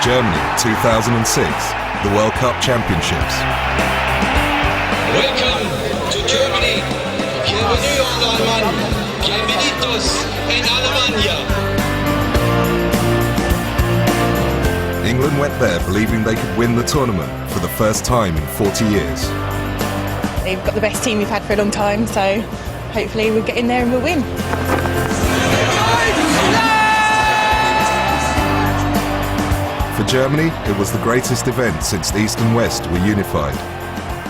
Germany 2006, the World Cup Championships. Welcome to Germany. Bienvenue en Allemagne. Bienvenidos en Alemania. England went there believing they could win the tournament for the first time in 40 years. They've got the best team we've had for a long time, so hopefully we'll get in there and we'll win. For Germany, it was the greatest event since the East and West were unified.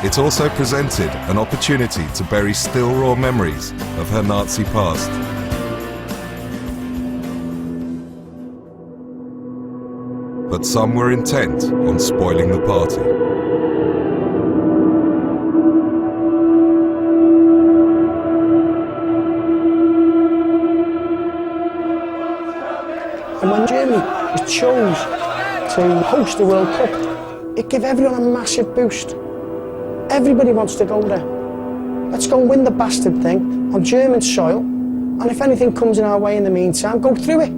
It also presented an opportunity to bury still raw memories of her Nazi past. But some were intent on spoiling the party. And when Germany chose to host the World Cup, it gave everyone a massive boost. Everybody wants to go there. Let's go and win the bastard thing on German soil, and if anything comes in our way in the meantime, go through it.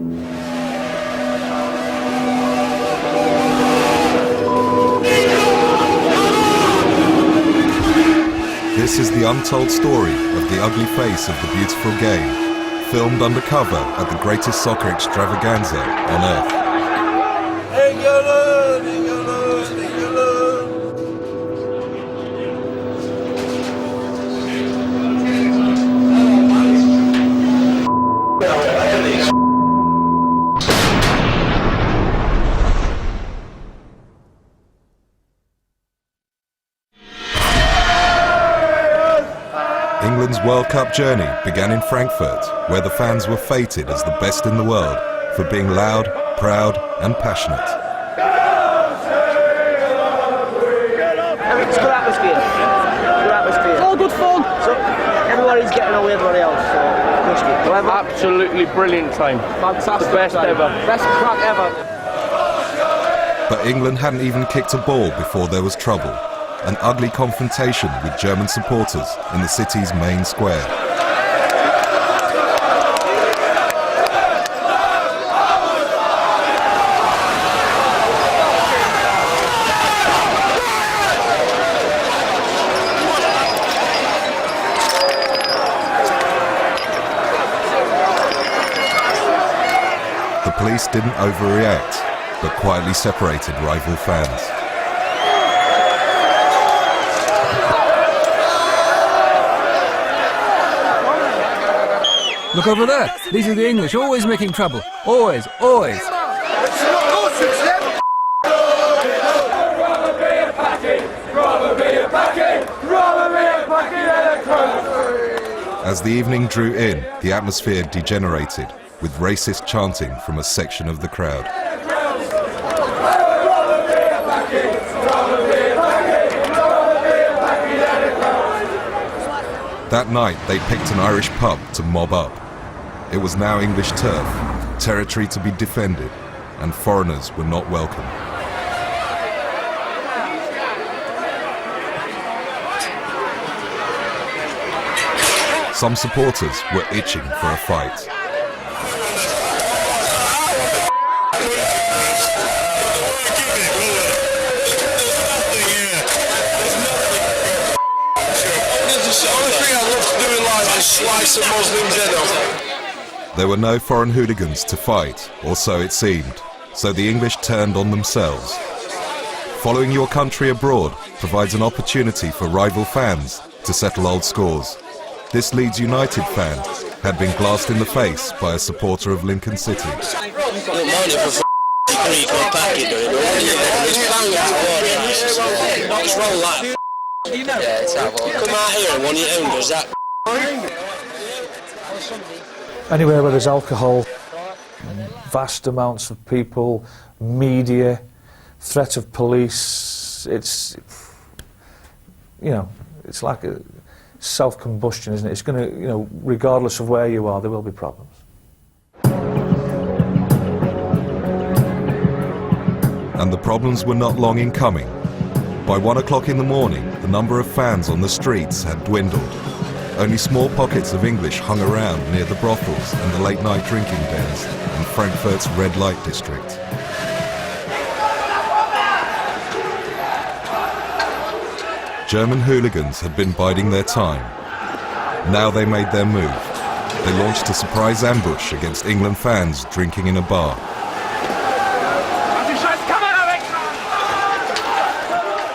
This is the untold story of the ugly face of the beautiful game, filmed undercover at the greatest soccer extravaganza on earth. England, England, England. England's World Cup journey began in Frankfurt, where the fans were feted as the best in the world for being loud, proud and passionate. It's good atmosphere. Good atmosphere. It's all good fun. So everybody's getting on with everybody else. So absolutely brilliant time. Fantastic. The best time. ever. Best crack ever. But England hadn't even kicked a ball before there was trouble. An ugly confrontation with German supporters in the city's main square. The police didn't overreact, but quietly separated rival fans. Look over there. These are the English, always making trouble. Always, always. As the evening drew in, the atmosphere degenerated, with racist chanting from a section of the crowd. That night, they picked an Irish pub to mob up. It was now English turf, territory to be defended, and foreigners were not welcome. Some supporters were itching for a fight. There were no foreign hooligans to fight, or so it seemed, so the English turned on themselves. Following your country abroad provides an opportunity for rival fans to settle old scores. This Leeds United fan had been glassed in the face by a supporter of Lincoln City. Anywhere where there's alcohol, vast amounts of people, media, threat of police, it's like a self-combustion, isn't it? It's going to, regardless of where you are, there will be problems. And the problems were not long in coming. By 1 o'clock in the morning, the number of fans on the streets had dwindled. Only small pockets of English hung around near the brothels and the late-night drinking dens in Frankfurt's red light district. German hooligans had been biding their time. Now they made their move. They launched a surprise ambush against England fans drinking in a bar.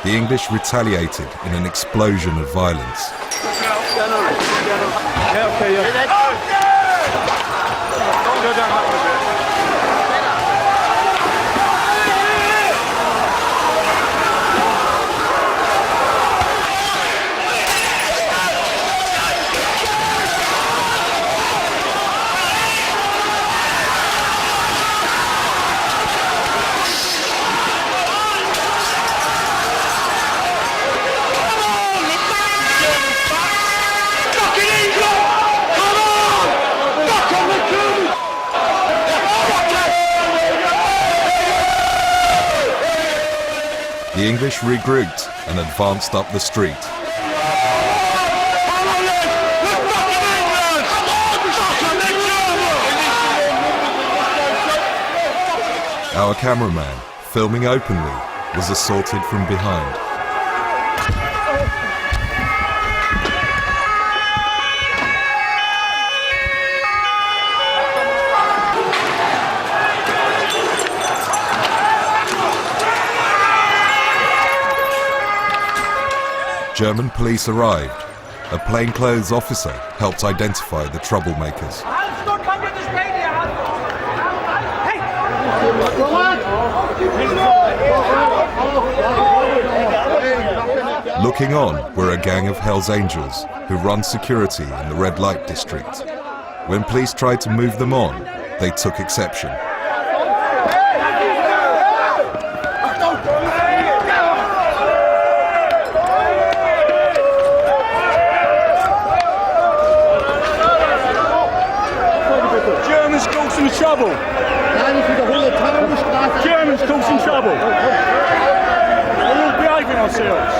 The English retaliated in an explosion of violence. The English regrouped and advanced up the street. Our cameraman, filming openly, was assaulted from behind. German police arrived. A plainclothes officer helped identify the troublemakers. Looking on were a gang of Hells Angels who run security in the red light district. When police tried to move them on, they took exception. Germans causing trouble. Germans causing trouble. We're all behaving ourselves.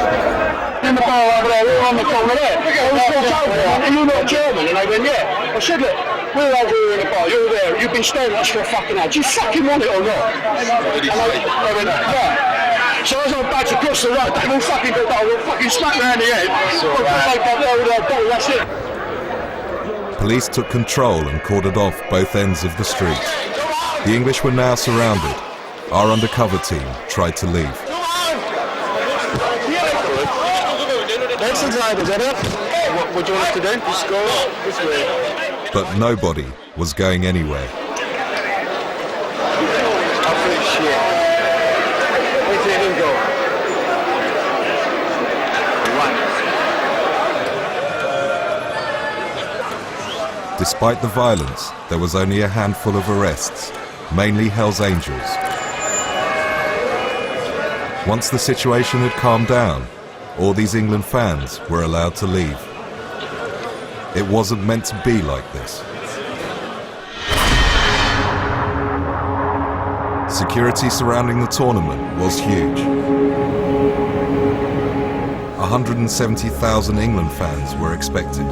In the bar over there, we were on the corner there. Are you not German? And they went, yeah. I said, look, we're over here in the bar, you're there, you've been staring at us for a fucking hour. Do you fucking want it or not? What did he say? I went, right. So as I backed across the road, they all fucking got that, we'll fucking smack round the head. That's it. Police took control and cordoned off both ends of the street. The English were now surrounded. Our undercover team tried to leave. What would you want us to do? Just go this way. But nobody was going anywhere. Absolute shit. Wait till him go. Despite the violence, there was only a handful of arrests, mainly Hells Angels. Once the situation had calmed down, all these England fans were allowed to leave. It wasn't meant to be like this. Security surrounding the tournament was huge. 170,000 England fans were expected.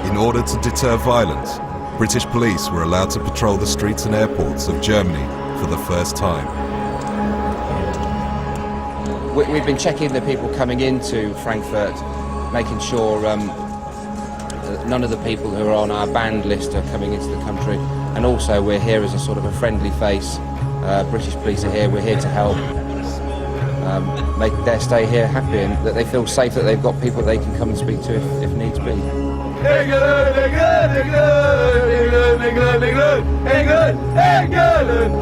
In order to deter violence, British police were allowed to patrol the streets and airports of Germany for the first time. We've been checking the people coming into Frankfurt, making sure none of the people who are on our banned list are coming into the country, and also we're here as a sort of a friendly face. British police are here, we're here to help make their stay here happy, and that they feel safe, that they've got people they can come and speak to if needs be. England, England, England, England, England, England, England.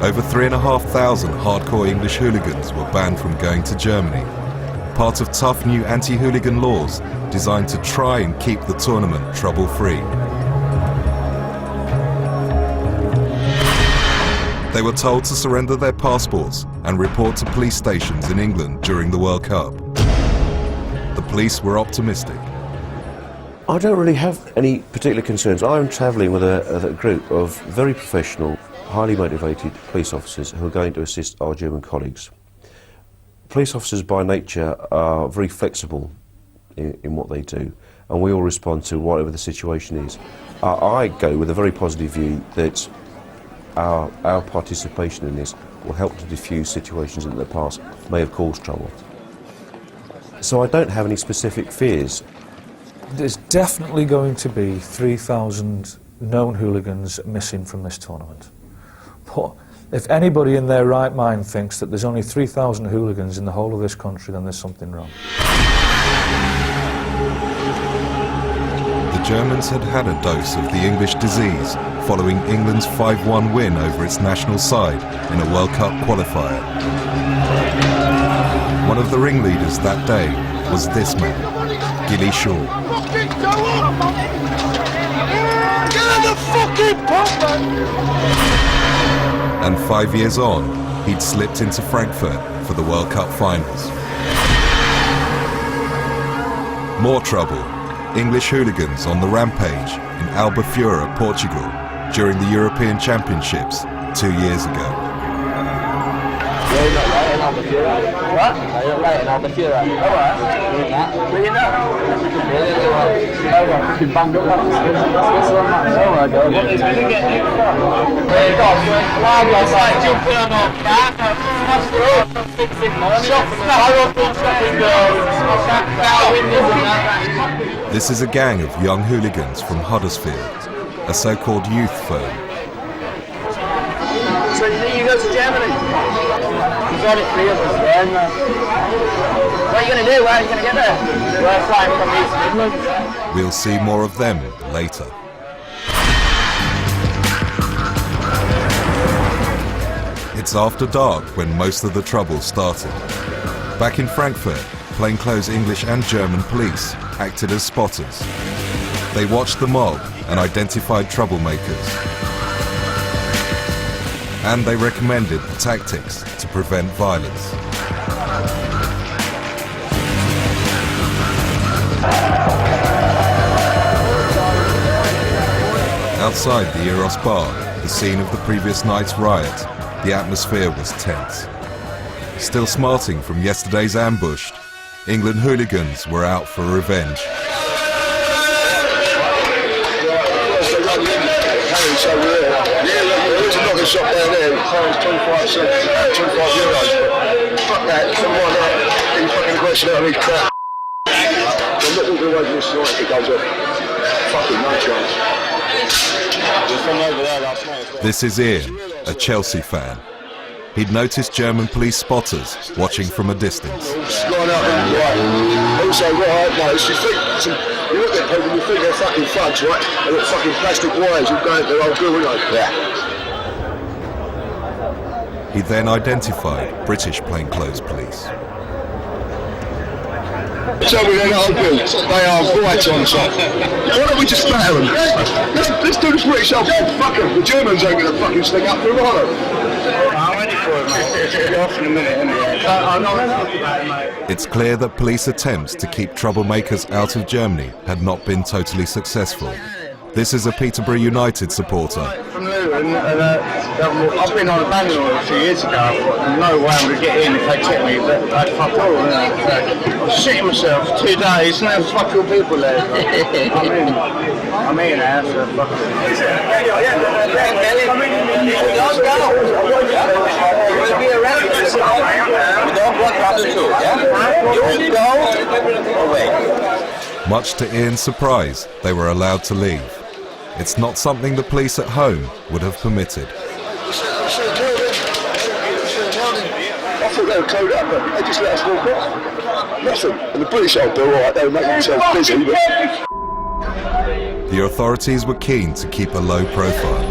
Over 3,500 hardcore English hooligans were banned from going to Germany, part of tough new anti-hooligan laws designed to try and keep the tournament trouble-free. They were told to surrender their passports and report to police stations in England during the World Cup. The police were optimistic. I don't really have any particular concerns. I'm travelling with a group of very professional, highly motivated police officers who are going to assist our German colleagues. Police officers by nature are very flexible in what they do, and we all respond to whatever the situation is. I go with a very positive view that our participation in this will help to diffuse situations that in the past may have caused trouble. So I don't have any specific fears. There's definitely going to be 3,000 known hooligans missing from this tournament. But if anybody in their right mind thinks that there's only 3,000 hooligans in the whole of this country, then there's something wrong. The Germans had had a dose of the English disease following England's 5-1 win over its national side in a World Cup qualifier. One of the ringleaders that day was this man, Gilly Shaw. And 5 years on, he'd slipped into Frankfurt for the World Cup finals. More trouble. English hooligans on the rampage in Albufeira, Portugal, during the European Championships 2 years ago. This is a gang of young hooligans from Huddersfield, a so-called youth firm. So you go to Germany? You've got it 3 of us then. What are you going to do? Where are you going to get there? We're flying from East Midlands. We'll see more of them later. It's after dark when most of the trouble started. Back in Frankfurt, plainclothes English and German police acted as spotters. They watched the mob and identified troublemakers. And they recommended tactics to prevent violence. Outside the Eros bar, the scene of the previous night's riot, the atmosphere was tense. Still smarting from yesterday's ambush, England hooligans were out for revenge. Shop down there, it's 25 cents, 25 euros. Fuck that, someone in fucking question out of his crap. I'm not walking away from this night if it goes off. Fucking no chance. This is Ian, a Chelsea fan. He'd noticed German police spotters watching from a distance. Line up and right. Also, right, mate, you look at people, you think they're fucking thugs, right? They've got fucking plastic wires, you're going, they're all good, aren't they? Yeah. He then identified British plainclothes police. Tell me they're not good. They are right on top. Why don't we just batter them? Let's do this British old fuck them. The Germans ain't going to fucking stick up for them, are they? I'm ready for it, mate. Be off in a minute, innit? It's clear that police attempts to keep troublemakers out of Germany had not been totally successful. This is a Peterborough United supporter. From Luton, I've been on a banner a few years ago. I thought, no way I'm going to get in if they check me, but I fuck all. I was shitting myself 2 days, and there was fuck all people there. I'm in now, so fuck it. We don't want trouble too, yeah? You go away. Much to Ian's surprise, they were allowed to leave. It's not something the police at home would have permitted. I thought they were closed up, but they just let us walk off. Nothing. And the British old bill, alright, they were making themselves busy, but... The authorities were keen to keep a low profile.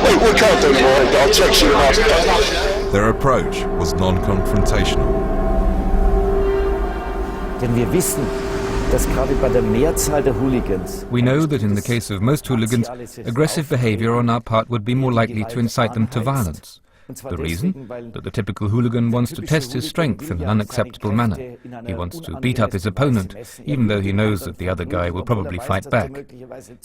We can't do it, right? I'll text you and ask. Their approach was non-confrontational. We know that in the case of most hooligans, aggressive behavior on our part would be more likely to incite them to violence. The reason? That the typical hooligan wants to test his strength in an unacceptable manner. He wants to beat up his opponent, even though he knows that the other guy will probably fight back.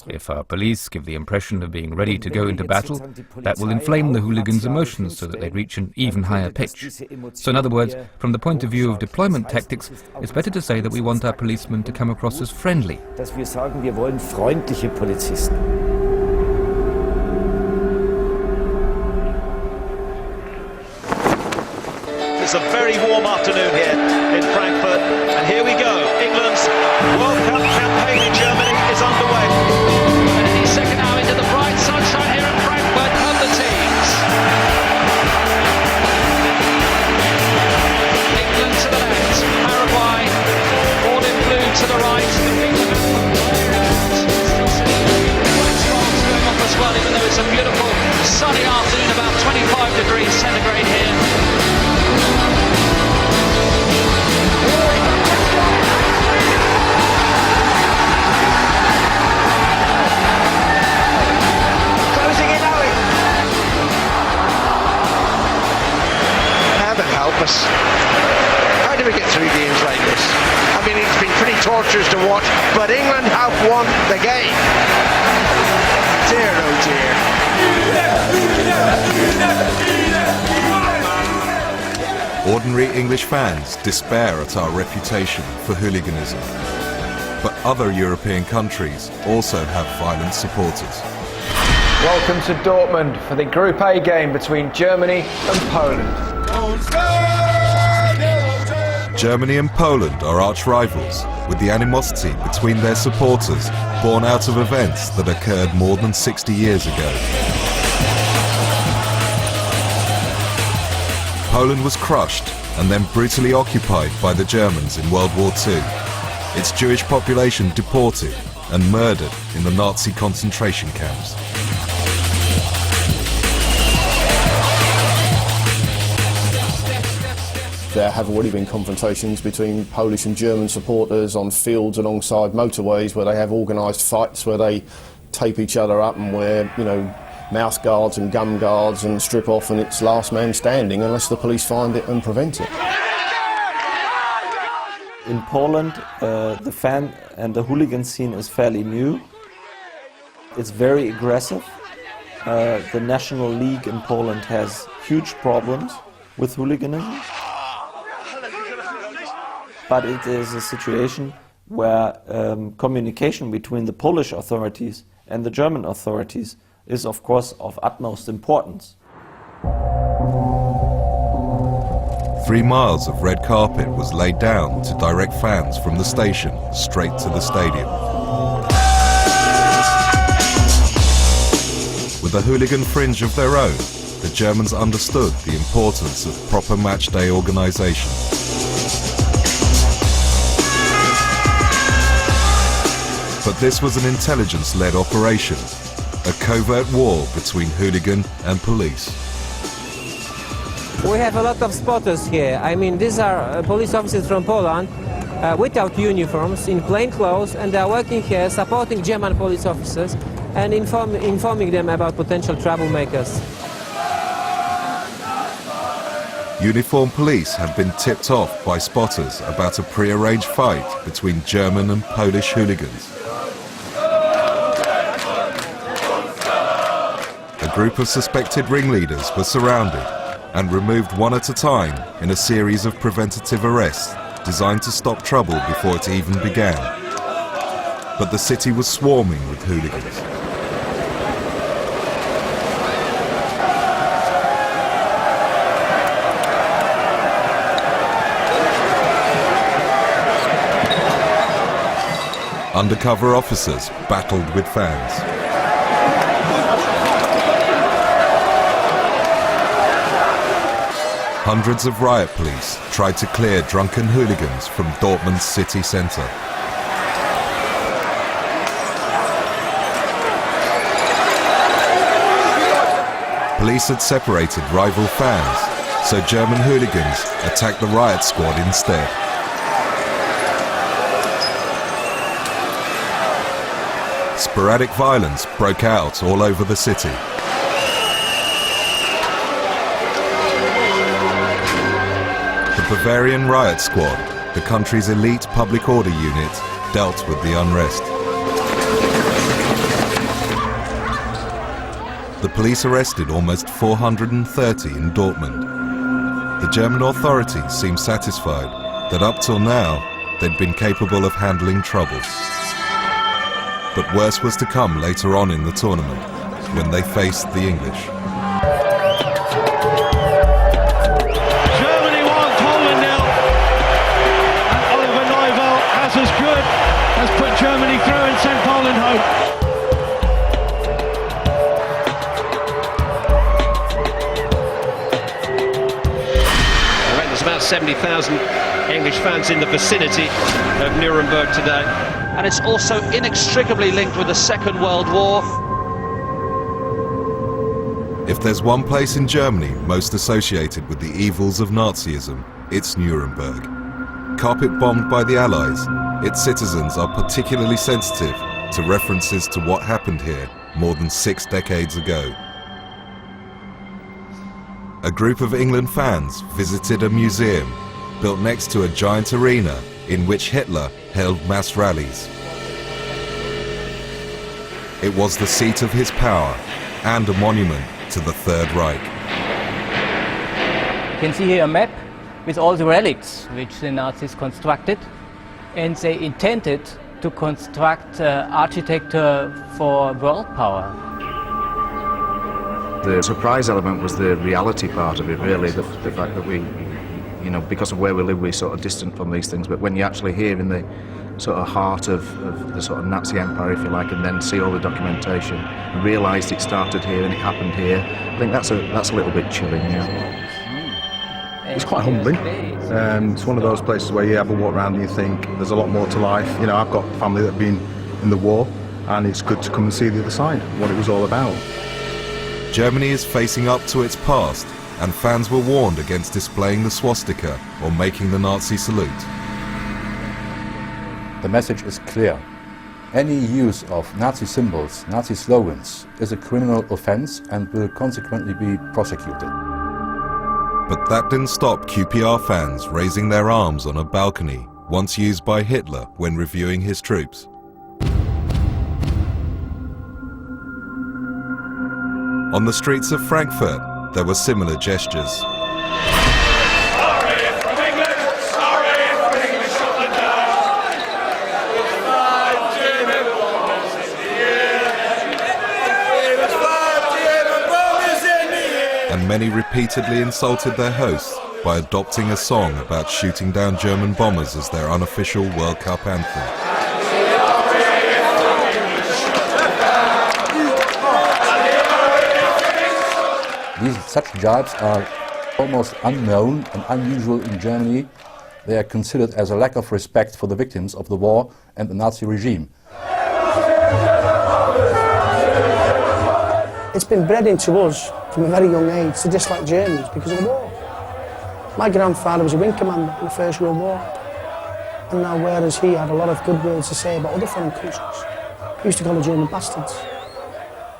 If our police give the impression of being ready to go into battle, that will inflame the hooligans' emotions so that they reach an even higher pitch. So in other words, from the point of view of deployment tactics, it's better to say that we want our policemen to come across as friendly. It's a very warm afternoon here in Frankfurt, and here we go. England's World Cup campaign in Germany is underway. And in the second hour into the bright sunshine here in Frankfurt of the teams. England to the left, Paraguay, all in blue to the right. As well, even though it's a beautiful sunny afternoon, about 25 degrees centigrade here. Closing in, Owen. Heaven help us. How do we get through games like this? I mean, it's been pretty torturous to watch, but England have won the game. Dear, oh dear. Ordinary English fans despair at our reputation for hooliganism. But other European countries also have violent supporters. Welcome to Dortmund for the Group A game between Germany and Poland. Germany and Poland are arch rivals, with the animosity between their supporters born out of events that occurred more than 60 years ago. Poland was crushed and then brutally occupied by the Germans in World War II. Its Jewish population deported and murdered in the Nazi concentration camps. There have already been confrontations between Polish and German supporters on fields alongside motorways where they have organised fights where they tape each other up and wear, mouth guards and gum guards and strip off, and it's last man standing unless the police find it and prevent it. In Poland, the fan and the hooligan scene is fairly new. It's very aggressive. The National League in Poland has huge problems with hooliganism. But it is a situation where communication between the Polish authorities and the German authorities is, of course, of utmost importance. 3 miles of red carpet was laid down to direct fans from the station straight to the stadium. With a hooligan fringe of their own, the Germans understood the importance of proper match day organisation. But this was an intelligence-led operation, a covert war between hooligan and police. We have a lot of spotters here. I mean, these are police officers from Poland without uniforms, in plain clothes, and they are working here supporting German police officers and informing them about potential troublemakers. Uniformed police have been tipped off by spotters about a pre-arranged fight between German and Polish hooligans. A group of suspected ringleaders were surrounded and removed one at a time in a series of preventative arrests designed to stop trouble before it even began. But the city was swarming with hooligans. Undercover officers battled with fans. Hundreds of riot police tried to clear drunken hooligans from Dortmund's city centre. Police had separated rival fans, so German hooligans attacked the riot squad instead. Sporadic violence broke out all over the city. The Bavarian riot squad, the country's elite public order unit, dealt with the unrest. The police arrested almost 430 in Dortmund. The German authorities seemed satisfied that up till now they'd been capable of handling trouble. But worse was to come later on in the tournament, when they faced the English. Germany 1, 70,000 English fans in the vicinity of Nuremberg today. And it's also inextricably linked with the Second World War. If there's one place in Germany most associated with the evils of Nazism, it's Nuremberg. Carpet bombed by the Allies, its citizens are particularly sensitive to references to what happened here more than 6 decades ago. A group of England fans visited a museum built next to a giant arena in which Hitler held mass rallies. It was the seat of his power and a monument to the Third Reich. You can see here a map with all the relics which the Nazis constructed, and they intended to construct architecture for world power. The surprise element was the reality part of it, really, the fact that we, you know, because of where we live, we're sort of distant from these things, but when you actually hear in the sort of heart of the sort of Nazi empire, if you like, and then see all the documentation and realised it started here and it happened here, I think that's a little bit chilling, yeah. It's quite humbling. It's one of those places where you have a walk around and you think there's a lot more to life. You know, I've got family that have been in the war, and it's good to come and see the other side, what it was all about. Germany is facing up to its past, and fans were warned against displaying the swastika or making the Nazi salute. The message is clear. Any use of Nazi symbols, Nazi slogans, is a criminal offence and will consequently be prosecuted. But that didn't stop QPR fans raising their arms on a balcony once used by Hitler when reviewing his troops. On the streets of Frankfurt, there were similar gestures. And many repeatedly insulted their hosts by adopting a song about shooting down German bombers as their unofficial World Cup anthem. Such jibes are almost unknown and unusual in Germany. They are considered as a lack of respect for the victims of the war and the Nazi regime. It's been bred into us from a very young age to dislike Germans because of the war. My grandfather was a wing commander in the First World War, and now whereas he had a lot of good words to say about other foreign countries, he used to call the German bastards.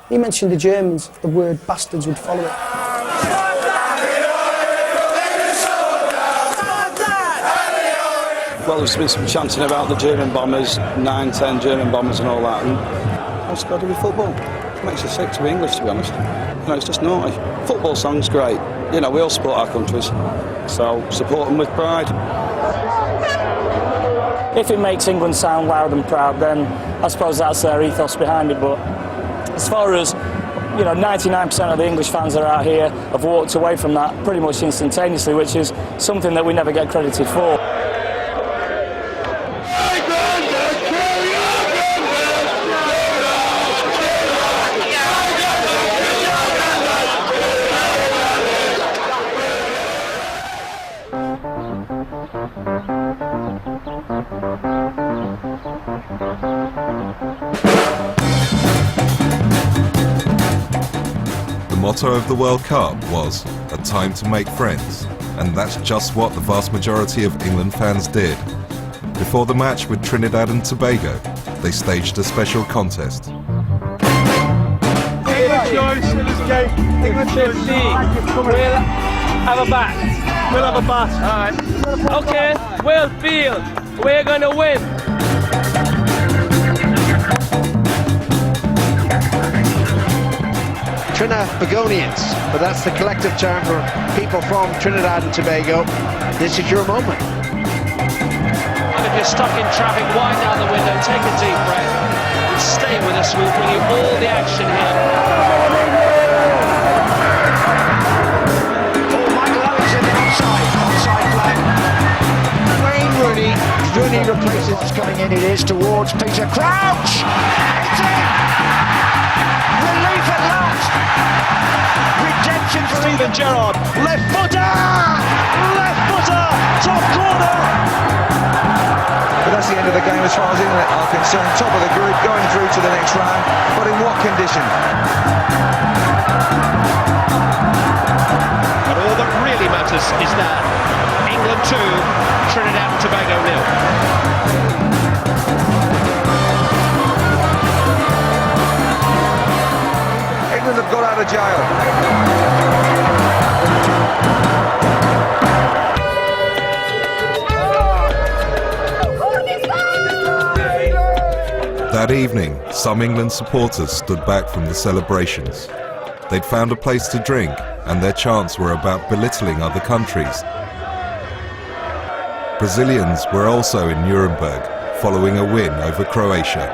He mentioned the Germans, the word bastards would follow it. Well, there's been some chanting about the German bombers, 9, 10 German bombers and all that, and what's it got to do with football? It makes you sick to be English, to be honest. You know, it's just naughty. Football song's great. You know, we all support our countries, so support them with pride. If it makes England sound loud and proud, then I suppose that's their ethos behind it, but as far as, you know, 99% of the English fans that are out here have walked away from that pretty much instantaneously, which is something that we never get credited for. The motto of the World Cup was a time to make friends, and that's just what the vast majority of England fans did. Before the match with Trinidad and Tobago, they staged a special contest. England choice in this game. England 15. We'll have a bat. We'll have a bat. Alright. Okay, we'll feel. We're gonna win. Trinidadians, but that's the collective term for people from Trinidad and Tobago. This is your moment. And if you're stuck in traffic, wind down the window, take a deep breath, and stay with us. We'll bring you all the action here. Oh, Michael Owens in the onside flag. Wayne Rooney replaces coming in. It is towards Peter Crouch. It's in. Relief at last. Redemption for Steven Gerrard. Left footer. Left footer. end of the game as far as England are concerned. Top of the group, going through to the next round, but in what condition? But all that really matters is that England 2, Trinidad and Tobago 0. England have got out of jail. That evening, some England supporters stood back from the celebrations. They'd found a place to drink, and their chants were about belittling other countries. Brazilians were also in Nuremberg, following a win over Croatia.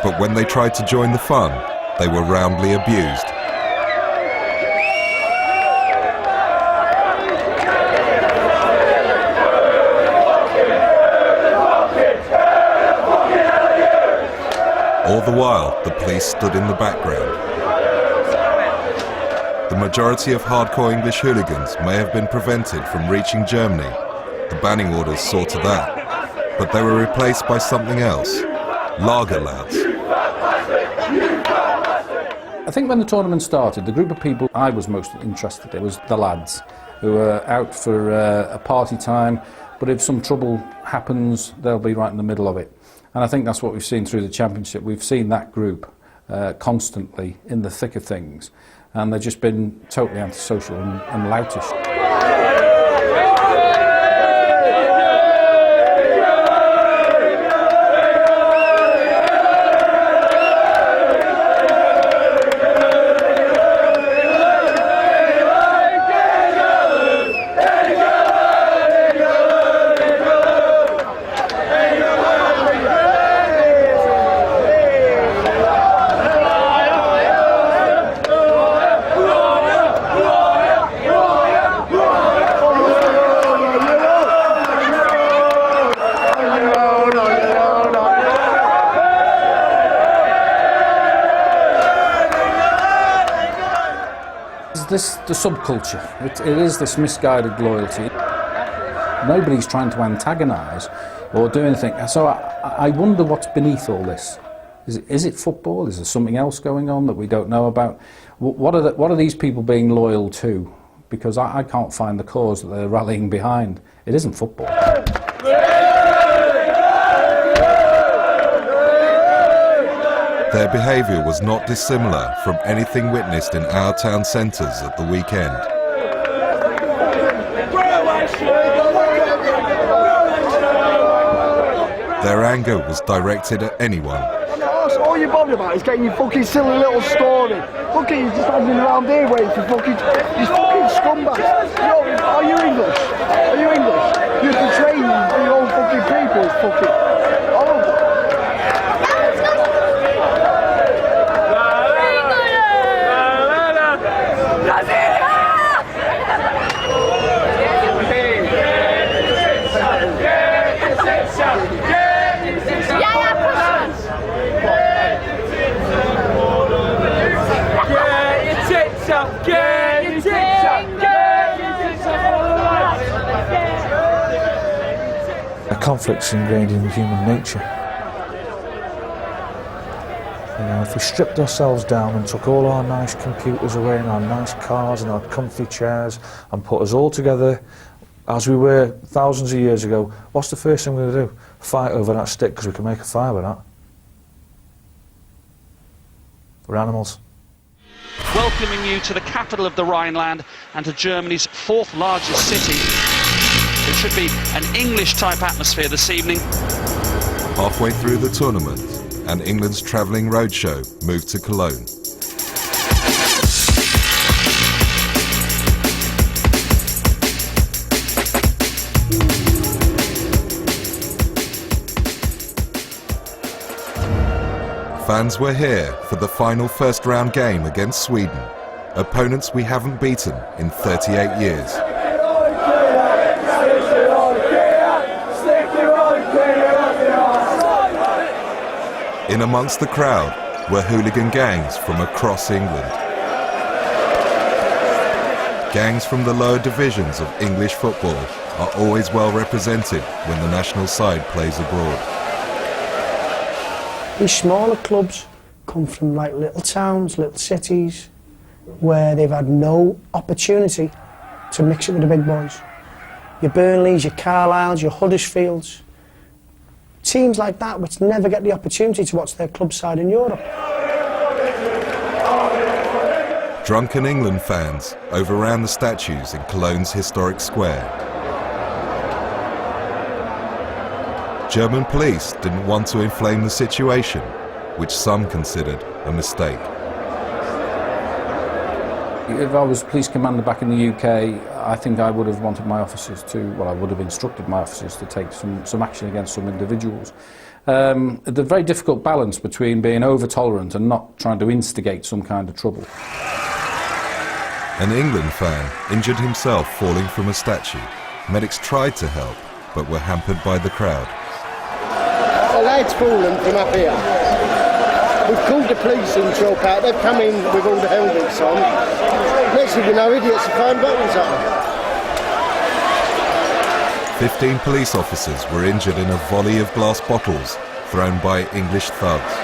But when they tried to join the fun, they were roundly abused. All the while, the police stood in the background. The majority of hardcore English hooligans may have been prevented from reaching Germany. The banning orders saw to that. But they were replaced by something else. Lager lads. I think when the tournament started, the group of people I was most interested in was the lads, who were out for a party time, but if some trouble happens, they'll be right in the middle of it. And I think that's what we've seen through the championship. We've seen that group constantly in the thick of things, and they've just been totally antisocial and loutish. The subculture. It is this misguided loyalty. Nobody's trying to antagonise or do anything. So I wonder what's beneath all this. Is it football? Is there something else going on that we don't know about? What are these people being loyal to? Because I can't find the cause that they're rallying behind. It isn't football. Their behaviour was not dissimilar from anything witnessed in our town centres at the weekend. Their anger was directed at anyone. All you're bothered about is getting your fucking silly little story. Look at you just standing around here waiting for fucking... You fucking scumbags. Are you English? Are you English? You're betraying your own fucking people. It's fucking... Conflict's ingrained in human nature. You know, if we stripped ourselves down and took all our nice computers away and our nice cars and our comfy chairs and put us all together as we were thousands of years ago, what's the first thing we're going to do? Fight over that stick because we can make a fire with that. We're animals. Welcoming you to the capital of the Rhineland and to Germany's fourth largest city. It should be an English-type atmosphere this evening. Halfway through the tournament, and England's travelling roadshow moved to Cologne. Fans were here for the final first-round game against Sweden, opponents we haven't beaten in 38 years. In amongst the crowd were hooligan gangs from across England. Gangs from the lower divisions of English football are always well represented when the national side plays abroad. These smaller clubs come from like little towns, little cities, where they've had no opportunity to mix it with the big boys. Your Burnleys, your Carlisles, your Huddersfields. Teams like that which never get the opportunity to watch their club side in Europe. Drunken England fans overran the statues in Cologne's historic square. German police didn't want to inflame the situation, which some considered a mistake. If I was police commander back in the UK, I think I would have wanted my officers to, well, I would have instructed my officers to take some action against some individuals. The very difficult balance between being over-tolerant and not trying to instigate some kind of trouble. An England fan injured himself falling from a statue. Medics tried to help, but were hampered by the crowd. A lad's fallen from up here. We've called the police in to help out. They've come in with all the helmets on. Next thing you know, idiots are throwing bottles at them. 15 police officers were injured in a volley of glass bottles thrown by English thugs.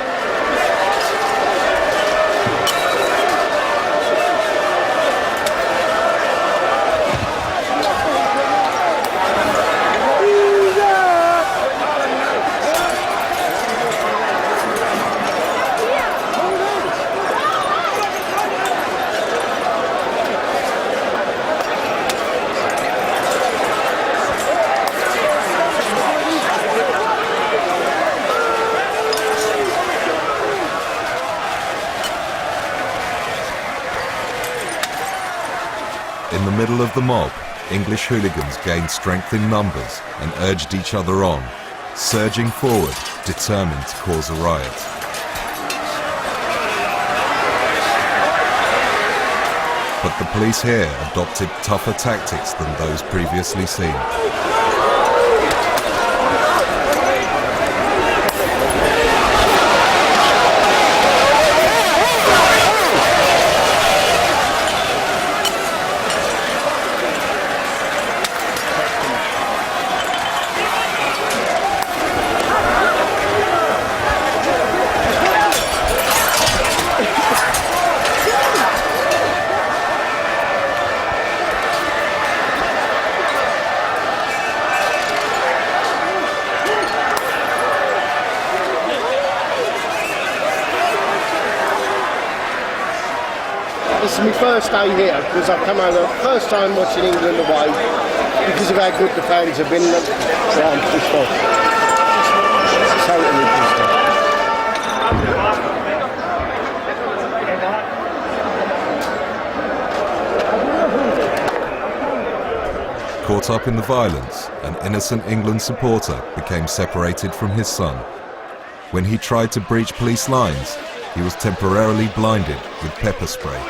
In the middle of the mob, English hooligans gained strength in numbers and urged each other on, surging forward, determined to cause a riot. But the police here adopted tougher tactics than those previously seen. This is my first day here because I've come over first time watching England away because of how good the fans have been. I'm pissed off. Totally pissed off. Caught up in the violence, an innocent England supporter became separated from his son. When he tried to breach police lines, he was temporarily blinded with pepper spray.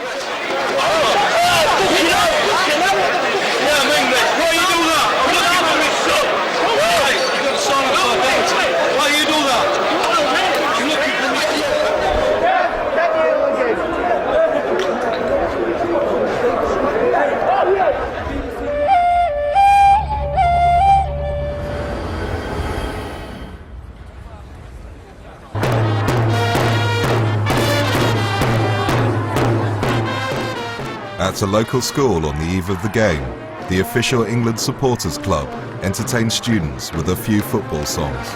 At a local school on the eve of the game, the official England Supporters Club entertained students with a few football songs.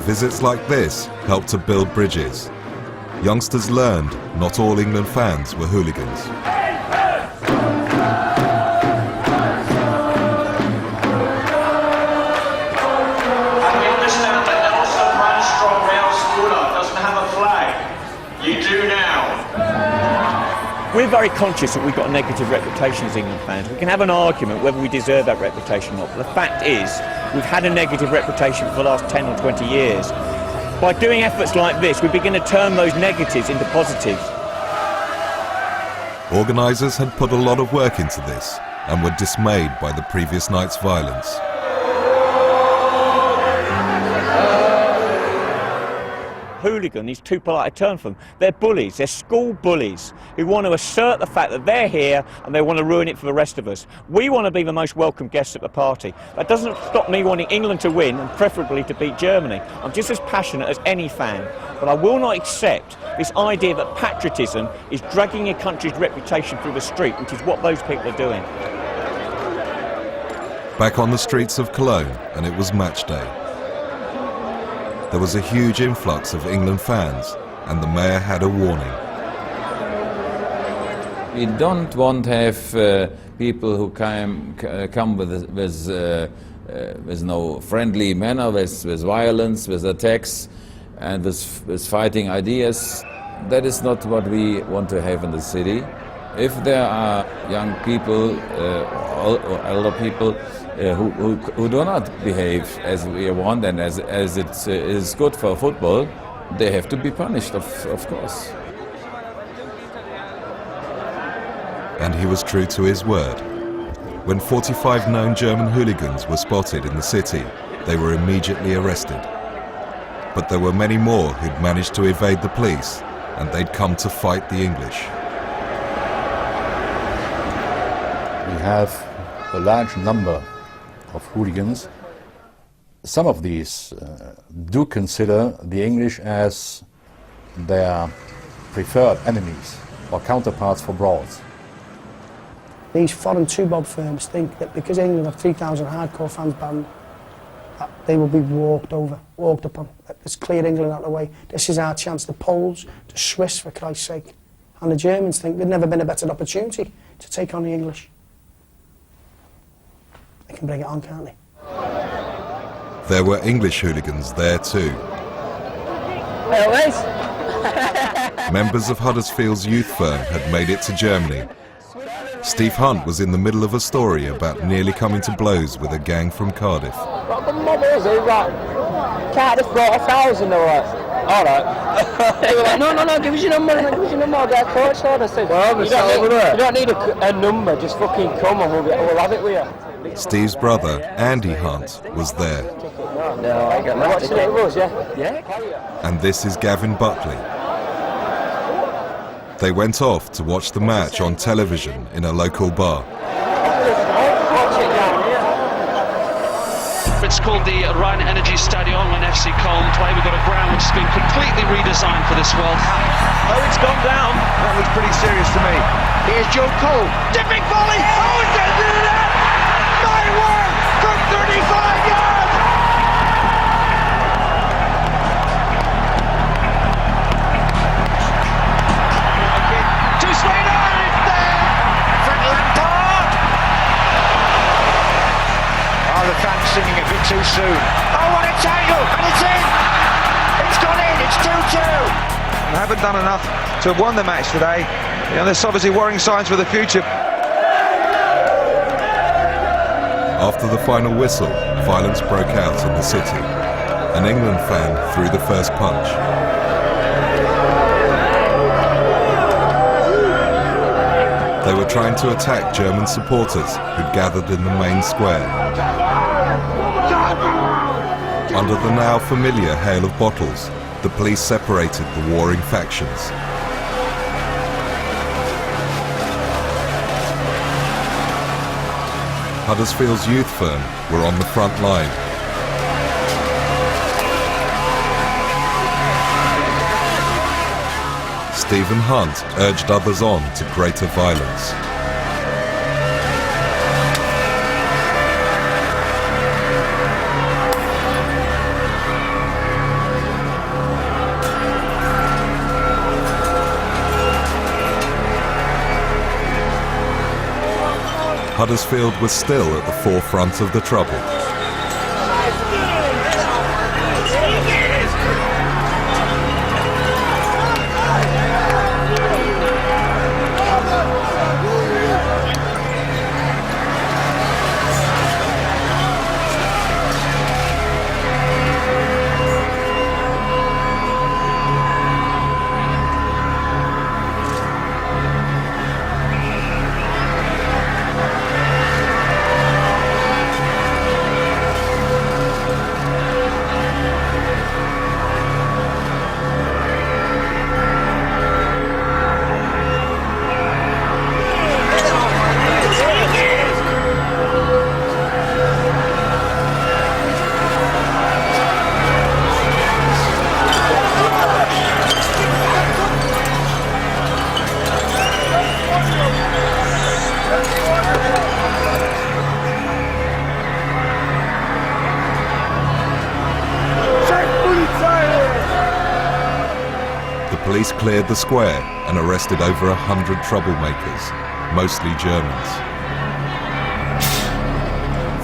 Visits like this helped to build bridges. Youngsters learned not all England fans were hooligans. We're very conscious that we've got a negative reputation as England fans. We can have an argument whether we deserve that reputation or not, but the fact is we've had a negative reputation for the last 10 or 20 years. By doing efforts like this, we begin to turn those negatives into positives. Organisers had put a lot of work into this and were dismayed by the previous night's violence. hooligan is too polite a term for them. They're bullies, they're school bullies who want to assert the fact that they're here and they want to ruin it for the rest of us. We want to be the most welcome guests at the party. That doesn't stop me wanting England to win and preferably to beat Germany. I'm just as passionate as any fan, but I will not accept this idea that patriotism is dragging your country's reputation through the street, which is what those people are doing. Back on the streets of Cologne, and it was match day. There was a huge influx of England fans, and the mayor had a warning. We don't want to have people who come with no friendly manner, with violence, with attacks, and with fighting ideas. That is not what we want to have in the city. If there are young people or elder people who do not behave as we want and as it is good for football, they have to be punished, of course. And he was true to his word. When 45 known German hooligans were spotted in the city, they were immediately arrested. But there were many more who'd managed to evade the police, and they'd come to fight the English. We have a large number of hooligans. Some of these do consider the English as their preferred enemies or counterparts for brawls. These foreign two-bob firms think that because England have 3,000 hardcore fans banned, that they will be walked upon. Let's clear England out of the way. This is our chance. The Poles, the Swiss, for Christ's sake. And the Germans think there's never been a better opportunity to take on the English. They can bring it on, can't they? There were English hooligans there too. Members of Huddersfield's youth firm had made it to Germany. Steve Hunt was in the middle of a story about nearly coming to blows with a gang from Cardiff. What the mob is it? Right. Cardiff brought 1,000 or what? Alright. They were like, no, give us your number, I'll get a coach order. I said, well, you don't need a number, just fucking come and we'll have it with you. Steve's brother, Andy Hunt, was there. No, I got my ticket. It was, yeah. And this is Gavin Buckley. They went off to watch the match on television in a local bar. It's called the Rhine Energy Stadion when FC Köln play. We've got a ground which has been completely redesigned for this World Cup. Oh, it's gone down. That looks pretty serious to me. Here's Joe Cole. Dipping volley. Oh, it's going to do that! My word! From 35 yards! The fans singing a bit too soon. Oh, what a tackle! And it's in! It's gone in! It's 2-2! They haven't done enough to have won the match today. You know, there's obviously worrying signs for the future. After the final whistle, violence broke out in the city. An England fan threw the first punch. They were trying to attack German supporters who'd gathered in the main square. Under the now familiar hail of bottles, the police separated the warring factions. Huddersfield's youth firm were on the front line. Stephen Hunt urged others on to greater violence. Huddersfield was still at the forefront of the trouble. police cleared the square and arrested over 100 troublemakers, mostly Germans.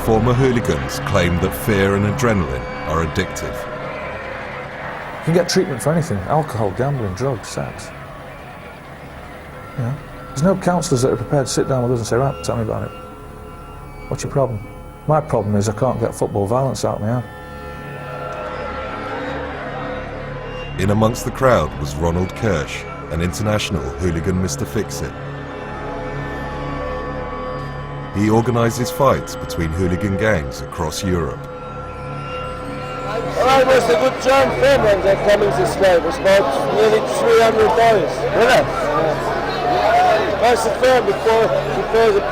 Former hooligans claimed that fear and adrenaline are addictive. You can get treatment for anything: alcohol, gambling, drugs, sex. You know, there's no counsellors that are prepared to sit down with us and say, right, tell me about it. What's your problem? My problem is I can't get football violence out of my head. In amongst the crowd was Ronald Kirsch, an international hooligan Mr. Fix-It. He organises fights between hooligan gangs across Europe. Well, it was a good German film when they're coming this way. It was about nearly 300 boys. Really? Yeah. That's the film before the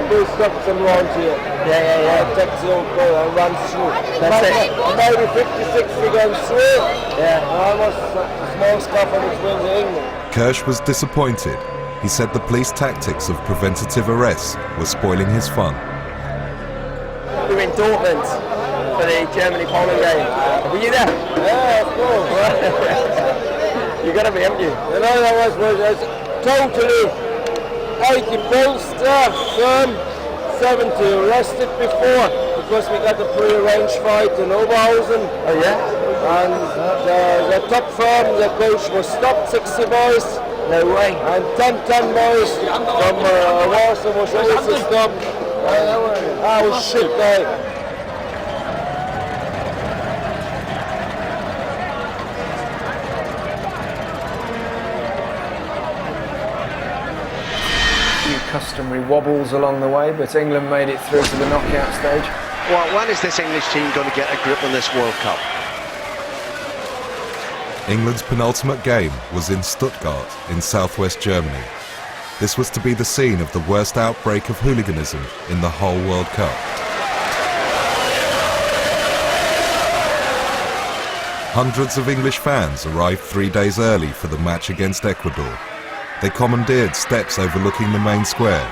people stopped them around here. Yeah. Takes the old boy and runs through. That's it. Maybe 50, 60 guns through. Yeah. Almost a small scuff on between the England. Kirsch was disappointed. He said the police tactics of preventative arrests were spoiling his fun. We were in Dortmund for the Germany-Poland game. Were you there? Yeah, of course. You got to be, haven't you? You know, that was totally 80 Polster, 70 arrested before, because we got a pre-arranged fight in Oberhausen. Oh yeah? And the top firm, the coach was stopped, 60 boys. No way. And 10 boys from Warsaw was also stopped. Oh shit, Customary wobbles along the way, but England made it through to the knockout stage. Well, when is this English team going to get a grip on this World Cup? England's penultimate game was in Stuttgart in southwest Germany. This was to be the scene of the worst outbreak of hooliganism in the whole World Cup. Hundreds of English fans arrived 3 days early for the match against Ecuador. They commandeered steps overlooking the main square.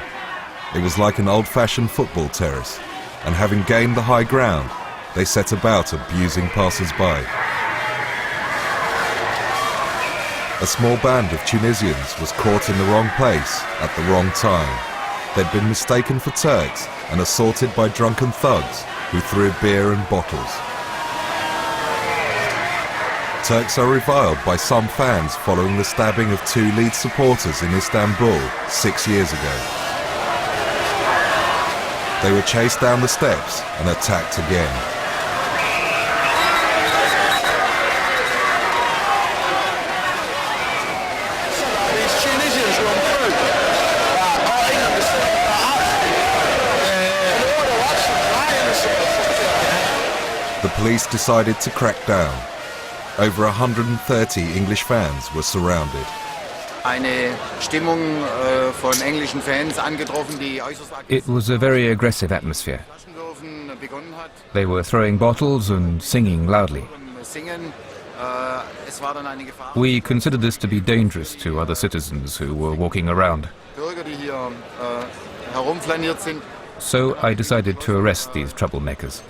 It was like an old-fashioned football terrace, and having gained the high ground, they set about abusing passers-by. A small band of Tunisians was caught in the wrong place at the wrong time. They'd been mistaken for Turks and assaulted by drunken thugs who threw beer and bottles. Turks are reviled by some fans following the stabbing of 2 lead supporters in Istanbul 6 years ago. They were chased down the steps and attacked again. The police decided to crack down. Over 130 English fans were surrounded. It was a very aggressive atmosphere. They were throwing bottles and singing loudly. We considered this to be dangerous to other citizens who were walking around. So I decided to arrest these troublemakers.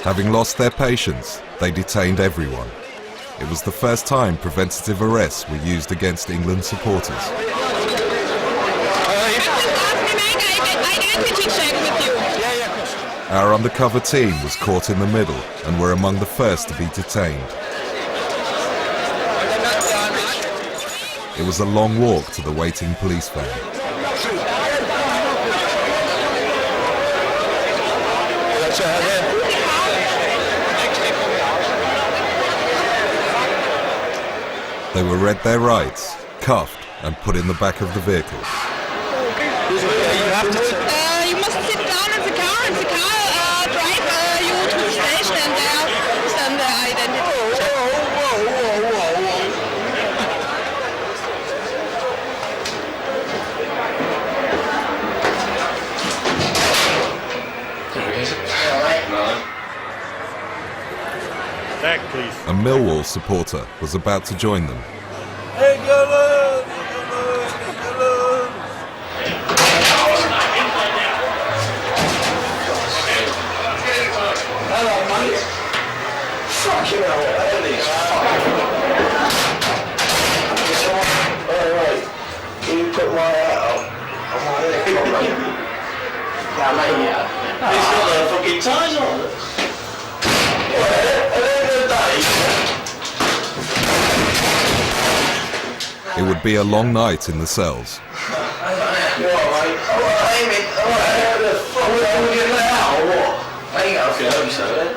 Having lost their patience, they detained everyone. It was the first time preventative arrests were used against England supporters. Our undercover team was caught in the middle and were among the first to be detained. It was a long walk to the waiting police van. They were read their rights, cuffed and put in the back of the vehicle. You must sit down in the car and the car drive you to the station and there send the identity check. Back, please. A Millwall supporter was about to join them. Fucking hell, these fucking... Alright, you put my hat on. Yeah, mate, yeah. He's got the fucking ties on. Well, at the end of the day... It would be a long night in the cells. You alright, mate? Alright, Amy. Alright, how the fuck are we getting let out or what? I ain't got a feeling so, then.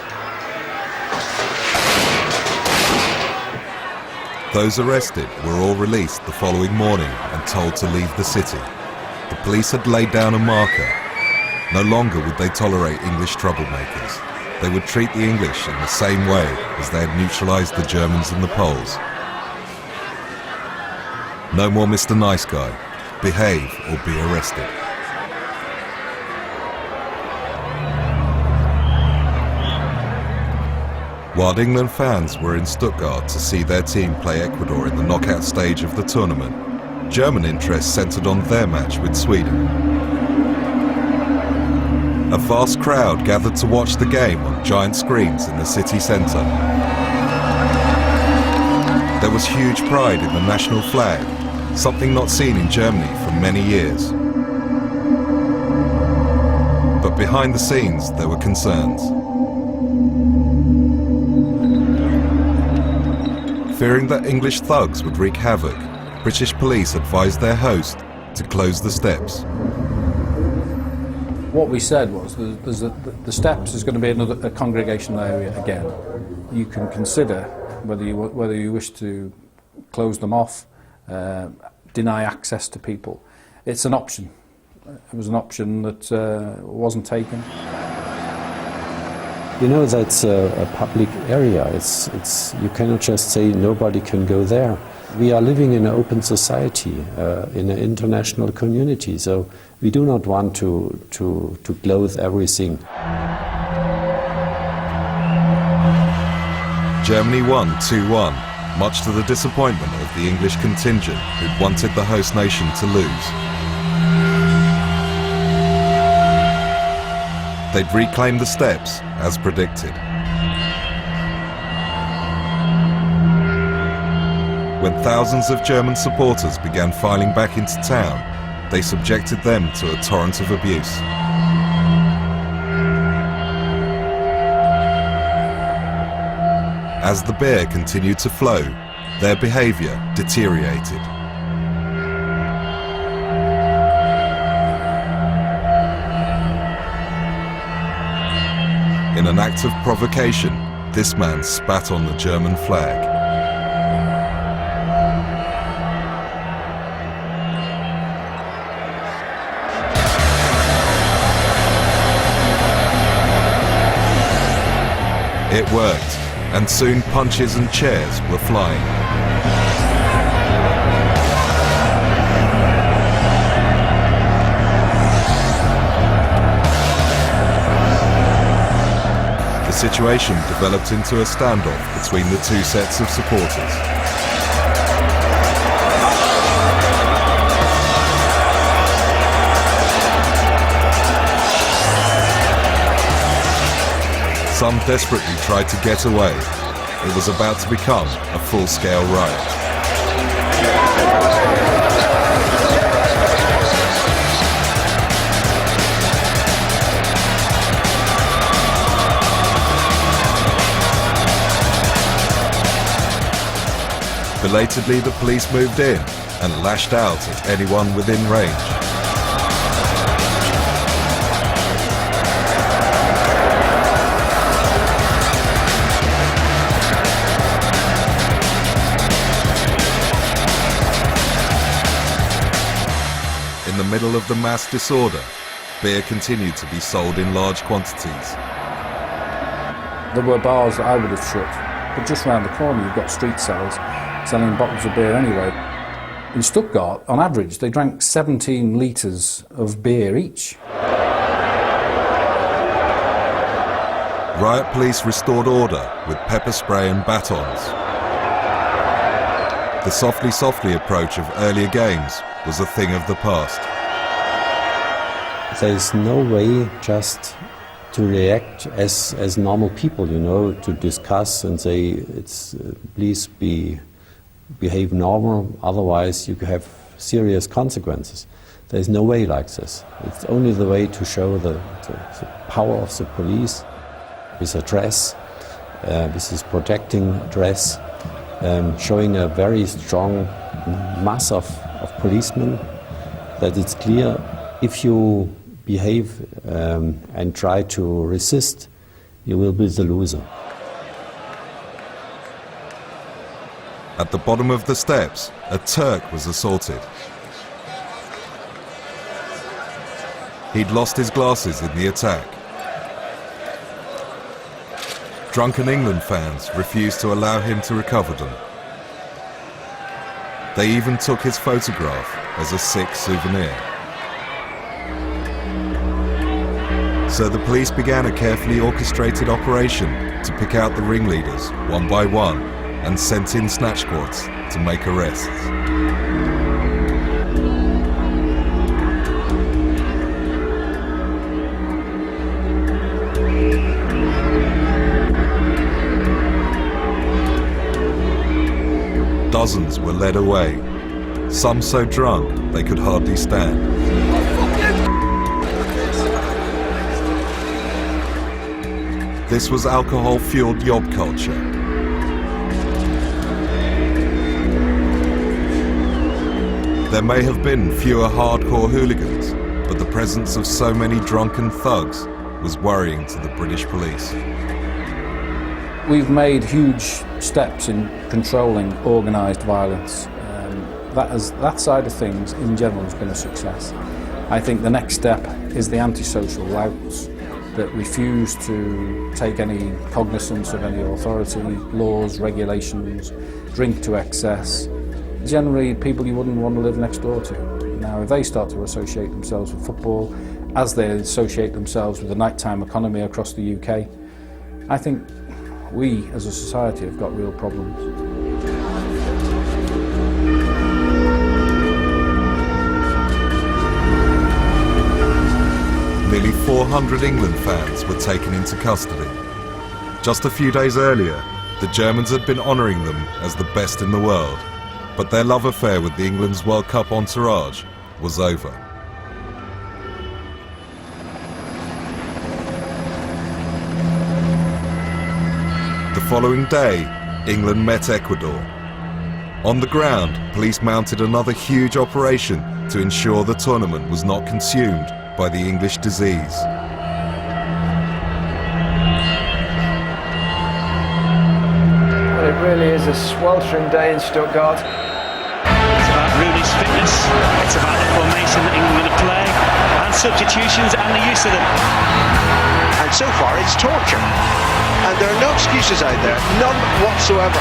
Those arrested were all released the following morning and told to leave the city. The police had laid down a marker. No longer would they tolerate English troublemakers. They would treat the English in the same way as they had neutralised the Germans and the Poles. No more Mr. Nice Guy. Behave or be arrested. While England fans were in Stuttgart to see their team play Ecuador in the knockout stage of the tournament, German interest centred on their match with Sweden. A vast crowd gathered to watch the game on giant screens in the city centre. There was huge pride in the national flag, something not seen in Germany for many years. But behind the scenes there were concerns. Fearing that English thugs would wreak havoc, British police advised their host to close the steps. What we said was the steps is going to be a congregational area again. You can consider whether you wish to close them off, deny access to people. It's an option. It was an option that wasn't taken. You know, that's a public area. You cannot just say nobody can go there. We are living in an open society, in an international community, so we do not want to close everything. Germany won 2-1, much to the disappointment of the English contingent who'd wanted the host nation to lose. They'd reclaim the steps, as predicted. When thousands of German supporters began filing back into town, they subjected them to a torrent of abuse. As the beer continued to flow, their behaviour deteriorated. In an act of provocation, this man spat on the German flag. It worked, and soon punches and chairs were flying. The situation developed into a standoff between the two sets of supporters. Some desperately tried to get away. It was about to become a full-scale riot. Belatedly, the police moved in and lashed out at anyone within range. In the middle of the mass disorder, beer continued to be sold in large quantities. There were bars that I would have shut, but just round the corner you've got street sellers selling bottles of beer anyway. In Stuttgart, on average, they drank 17 litres of beer each. Riot police restored order with pepper spray and batons. The softly approach of earlier games was a thing of the past. There's no way just to react as normal people, you know, to discuss and say, it's please behave normal, otherwise you have serious consequences. There's no way like this. It's only the way to show the power of the police with a dress, with this protecting dress, showing a very strong mass of policemen, that it's clear if you behave and try to resist, you will be the loser. At the bottom of the steps, a Turk was assaulted. He'd lost his glasses in the attack. Drunken England fans refused to allow him to recover them. They even took his photograph as a sick souvenir. So the police began a carefully orchestrated operation to pick out the ringleaders one by one and sent in snatch squads to make arrests. Dozens were led away, some so drunk they could hardly stand. This was alcohol-fueled yob culture. There may have been fewer hardcore hooligans, but the presence of so many drunken thugs was worrying to the British police. We've made huge steps in controlling organised violence. That side of things in general has been a success. I think the next step is the antisocial louts that refuse to take any cognizance of any authority, laws, regulations, drink to excess. Generally people you wouldn't want to live next door to. Now if they start to associate themselves with football, as they associate themselves with the nighttime economy across the UK, I think we as a society have got real problems. Nearly 400 England fans were taken into custody. Just a few days earlier, the Germans had been honouring them as the best in the world, but their love affair with the England's World Cup entourage was over. The following day, England met Ecuador. On the ground, police mounted another huge operation to ensure the tournament was not consumed by the English disease. Well, it really is a sweltering day in Stuttgart. It's about Rooney's fitness, it's about the formation that England are playing, and substitutions and the use of them. And so far it's torture. And there are no excuses out there, none whatsoever.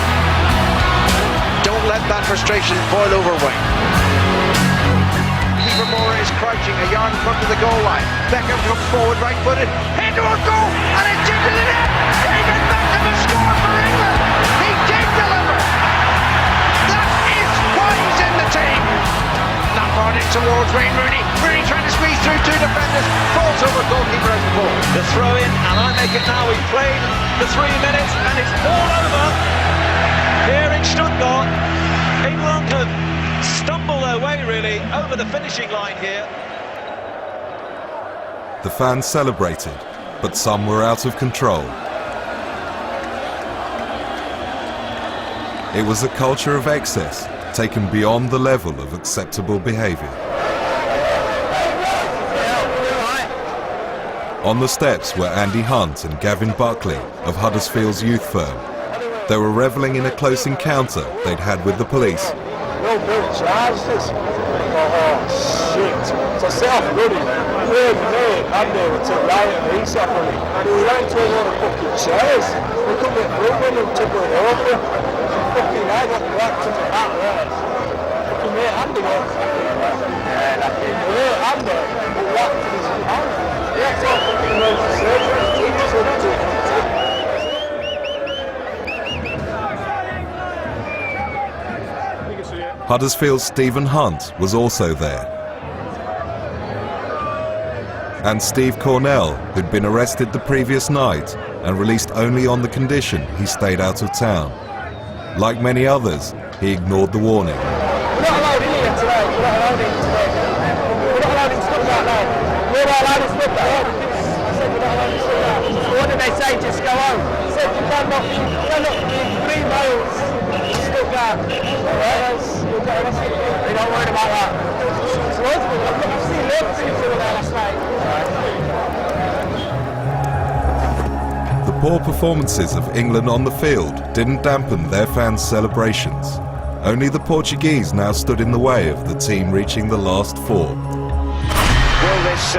Don't let that frustration boil over Wayne. Livermore is crouching a yard in front of the goal line. Beckham comes forward right-footed, into a goal, and it's into the net. David Beckham has scored for England. He did deliver. That is why he's in the team. Lampard in towards Wayne Rooney. Rooney trying to squeeze through two defenders. Falls over goalkeeper as the ball. The throw in, and I make it now. We've played the 3 minutes, and it's all over here in Stuttgart. England could stumble their way really over the finishing line here. The fans celebrated, but some were out of control. It was a culture of excess, taken beyond the level of acceptable behaviour. On the steps were Andy Hunt and Gavin Buckley of Huddersfield's youth firm. They were revelling in a close encounter they'd had with the police. No bill charged us. Oh shit. So I set off running. Mate, Andy were to riot and he's off on me. And we ran to a lot of fucking chairs. We couldn't get through when they were tipping over. Fucking I got whacked in the back there. Fucking mate Andy went. Yeah, that did. Mate Andy got whacked in his hand. Yeah, it's all fucking emergency surgery. Huddersfield's Stephen Hunt was also there. and Steve Cornell, who'd been arrested the previous night and released only on the condition he stayed out of town. Like many others, he ignored the warning. We're not allowed in here today. We're not allowed in today. We're not allowed in Stuttgart now. We're not allowed in Stuttgart. I said we're not allowed in Stuttgart. So what did they say? Just go home. I said you cannot be 3 miles to Stuttgart. Alright, else you'll get arrested. They're not worried about that. It's loads of them. I've seen loads of people over there last night. The poor performances of England on the field didn't dampen their fans' celebrations. Only the Portuguese now stood in the way of the team reaching the last 4. Will this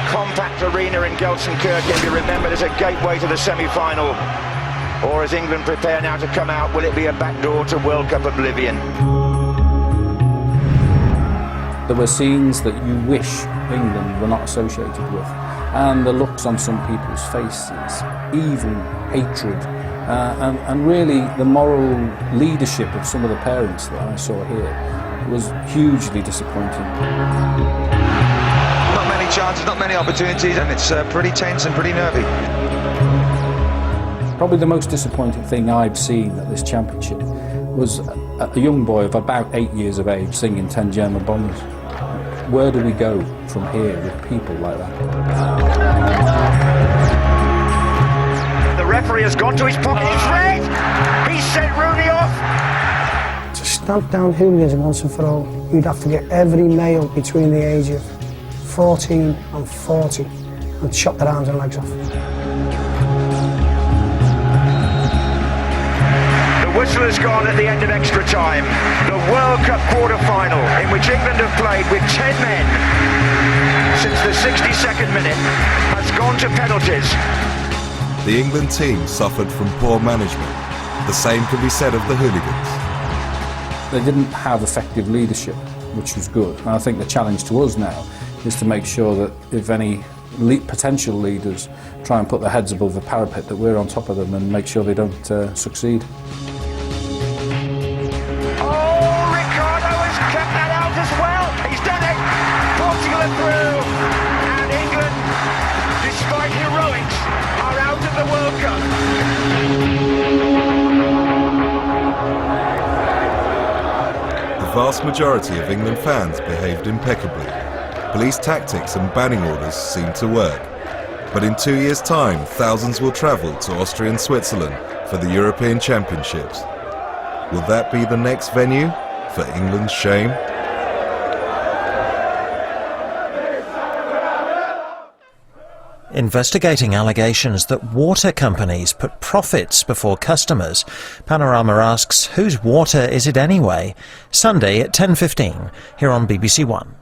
compact arena in Gelsenkirchen be remembered as a gateway to the semi-final? Or as England prepare now to come out, will it be a backdoor to World Cup oblivion? There were scenes that you wish England were not associated with, and the looks on some people's faces, evil, hatred, and really the moral leadership of some of the parents that I saw here was hugely disappointing. Not many chances, not many opportunities, and it's pretty tense and pretty nervy. Probably the most disappointing thing I've seen at this championship was a young boy of about 8 years of age singing 10 German Bombers. Where do we go from here with people like that? The referee has gone to his pocket, it's red! He sent Rooney off! To stamp down hooligans once and for all, you'd have to get every male between the age of 14 and 40 and chop their arms and legs off. The whistle has gone at the end of extra time. The World Cup quarter-final, in which England have played with 10 men since the 62nd minute, has gone to penalties. The England team suffered from poor management. The same can be said of the Hooligans. They didn't have effective leadership, which was good. And I think the challenge to us now is to make sure that if any potential leaders try and put their heads above the parapet, that we're on top of them and make sure they don't succeed. Through, and England, despite heroics, are out of the World Cup. The vast majority of England fans behaved impeccably. Police tactics and banning orders seemed to work. But in 2 years' time, thousands will travel to Austria and Switzerland for the European Championships. Will that be the next venue for England's shame? Investigating allegations that water companies put profits before customers, Panorama asks, whose water is it anyway? Sunday at 10:15 here on BBC One.